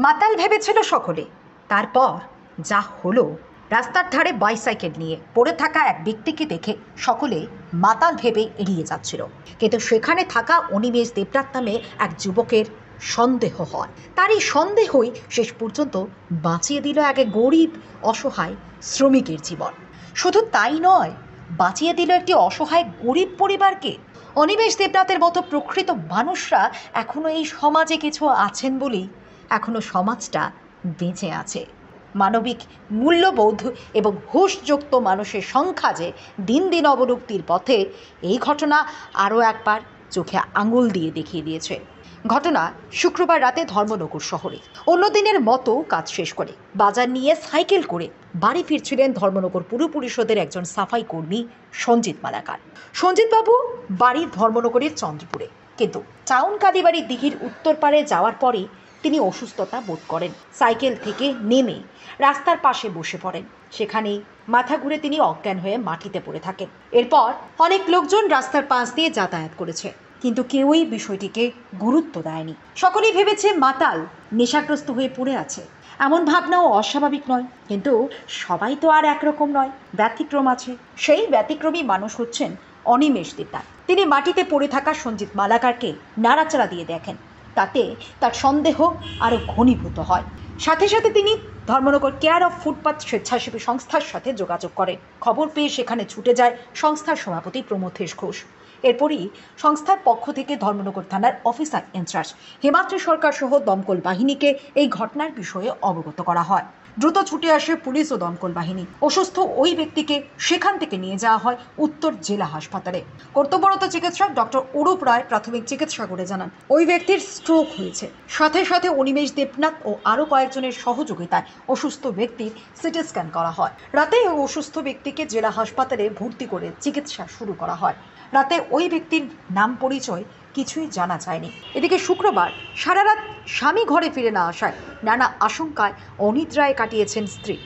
মাতাল ভেবেছিল সকলে। তারপর যা হলো, রাস্তার ধারে বাইসাইকেল নিয়ে পড়ে থাকা এক ব্যক্তিকে দেখে সকলে মাতাল ভেবে এড়িয়ে যাচ্ছিল, কিন্তু সেখানে থাকা অনিমেষ দেবনাথ নামে এক যুবকের সন্দেহ হয়। তার এই সন্দেহই শেষ পর্যন্ত বাঁচিয়ে দিল এক গরিব অসহায় শ্রমিকের জীবন। শুধু তাই নয়, বাঁচিয়ে দিল একটি অসহায় গরিব পরিবারকে। অনিমেষ দেবনাথের মতো প্রকৃত মানুষরা এখনো এই সমাজে কিছু আছেন বলেই এখনো সমাজটা বেঁচে আছে। মানবিক মূল্যবোধ এবং হুঁশযুক্ত মানুষের সংখ্যা যে দিন দিন অবলুপ্তির পথে, এই ঘটনা আরও একবার চোখে আঙুল দিয়ে দেখিয়ে দিয়েছে। ঘটনা শুক্রবার রাতে ধর্মনগর শহরে। অন্য দিনের মতো কাজ শেষ করে বাজার নিয়ে সাইকেল করে বাড়ি ফিরছিলেন ধর্মনগর পুর পরিষদের একজন সাফাই কর্মী সঞ্জিত মালাকার। সঞ্জিতবাবু বাড়ি ধর্মনগরের চন্দ্রপুরে, কিন্তু টাউন কালীবাড়ি দিঘির উত্তর পাড়ে যাওয়ার পরে তিনি অসুস্থতা বোধ করেন। সাইকেল থেকে নেমে রাস্তার পাশে বসে পড়েন। সেখানেই মাথা ঘুরে তিনি অজ্ঞান হয়ে মাটিতে পড়ে থাকেন। এরপর অনেক লোকজন রাস্তার পাশ দিয়ে যাতায়াত করেছে, কিন্তু কেউই বিষয়টিকে গুরুত্ব দেয়নি। সকলেই ভেবেছে মাতাল নেশাগ্রস্ত হয়ে পড়ে আছে। এমন ভাবনাও অস্বাভাবিক নয়, কিন্তু সবাই তো আর একরকম নয়, ব্যতিক্রম আছে। সেই ব্যতিক্রমী মানুষ হচ্ছেন অনিমেষ দেবনাথ। তিনি মাটিতে পড়ে থাকা সঞ্জিত মালাকারকে নাড়াচাড়া দিয়ে দেখেন। তাতে তার সন্দেহ আরও ঘনীভূত হয়। সাথে সাথে তিনি ধর্মনগর কেয়ার অফ ফুটপাথ স্বেচ্ছাসেবী সংস্থার সাথে যোগাযোগ করেন। খবর পেয়ে সেখানে ছুটে যায় সংস্থার সভাপতি প্রমথেশ ঘোষ। এরপরই সংস্থার পক্ষ থেকে ধর্মনগর থানার অফিসার ইনচার্জ হিমাদ্রি সরকার সহ দমকল বাহিনীকে এই ঘটনার বিষয়ে অবগত করা হয়। দ্রুত ছুটে আসে পুলিশ ও দমকল বাহিনী। অসুস্থ ওই ব্যক্তিকে সেখান থেকে নিয়ে যাওয়া হয় উত্তর জেলা হাসপাতালে। কর্তব্যরত চিকিৎসক ডক্টর অরূপ রায় প্রাথমিক চিকিৎসা করে জানান, ওই ব্যক্তির স্ট্রোক হয়েছে। সাথে সাথে অনিমেষ দেবনাথ ও আরও কয়েকজনের সহযোগিতায় অসুস্থ ব্যক্তির সিটি স্ক্যান করা হয়। রাতে ওই অসুস্থ ব্যক্তিকে জেলা হাসপাতালে ভর্তি করে চিকিৎসা শুরু করা হয়। রাতে ওই ব্যক্তির নাম পরিচয় কিছুই জানা যায়নি। এদিকে শুক্রবার সারা রাত স্বামী ঘরে ফিরে না আসায় নানা আশঙ্কায় অনিদ্রায় কাটিয়েছেন স্ত্রী।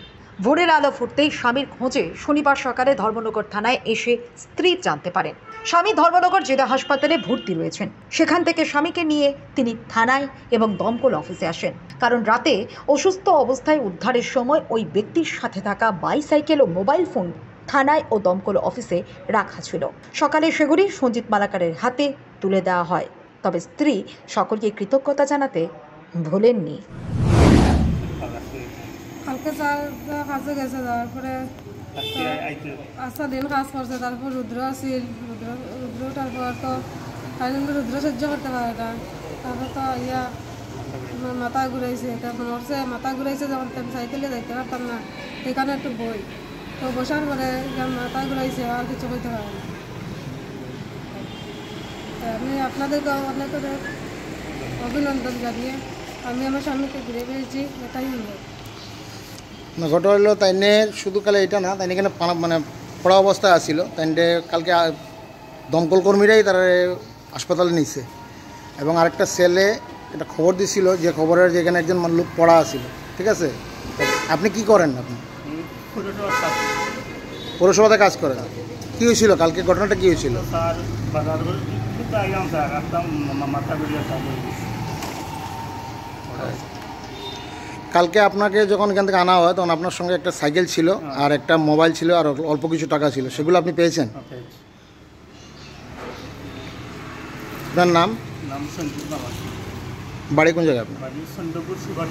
ভোরের আলো ফুটতেই স্বামীর খোঁজে শনিবার সকালে ধর্মনগর থানায় এসে স্ত্রী জানতে পারেন স্বামী ধর্মনগর জেলা হাসপাতালে ভর্তি রয়েছেন। সেখান থেকে স্বামীকে নিয়ে তিনি থানায় এবং দমকল অফিসে আসেন, কারণ রাতে অসুস্থ অবস্থায় উদ্ধারের সময় ওই ব্যক্তির সাথে থাকা বাইসাইকেল ও মোবাইল ফোন থানায় ও দমকল অফিসে রাখা ছিল। সকালে সেগুলি সঞ্জিত মালাকারের হাতে তুলে দেওয়া হয়, তবে স্ত্রী সকলকে কৃতজ্ঞতা জানাতে ভোলেননি। কালকে কাজে গেছে, যাওয়ার পরে আচ্ছা দিন কাজ করছে। তারপর রুদ্র আসিল, রুদ্র তারপর তো রুদ্র সহ্য করতে পারে না। তারপর তো ইয়া মাথা ঘুরাইছে, তখন ওরছে মাথা ঘুরাইছে। যখন আমি সাইকেলে যাইতে পারতাম না, সেখানে একটু বই তো বসার পরে মাথা ঘুরাইছে, আর কিছু করতে পারে না। আমি আপনাদেরকে অনেক অভিনন্দন জানিয়ে আমি আমার স্বামীকে ঘুরে পেয়েছি, এটাই হলো না। ঘটনা হলো তাইনে শুধু কালে এটা না, তাইনে এখানে মানে পড়া অবস্থায় আসছিল। তাইনে কালকে দমকল কর্মীরাই তারা হাসপাতালে নিছে, এবং আরেকটা ছেলে এটা খবর দিছিল যে খবরের যেখানে একজন লোক পড়া আসছিল। ঠিক আছে, আপনি কি করেন? আপনি পৌরসভাতে কাজ করেন। কী হয়েছিল কালকে? ঘটনাটা কী হয়েছিল? কালকে আপনাকে যখন এখান থেকে আনা হয় তখন আপনার সঙ্গে একটা সাইকেল ছিল আর একটা মোবাইল ছিল আর অল্প কিছু টাকা ছিল, সেগুলো আপনি পেয়েছেন? আপনার নাম? সঞ্জিত মালাকার। বাড়ি কোন জায়গায় আপনার? চন্দ্রপুর সুগার।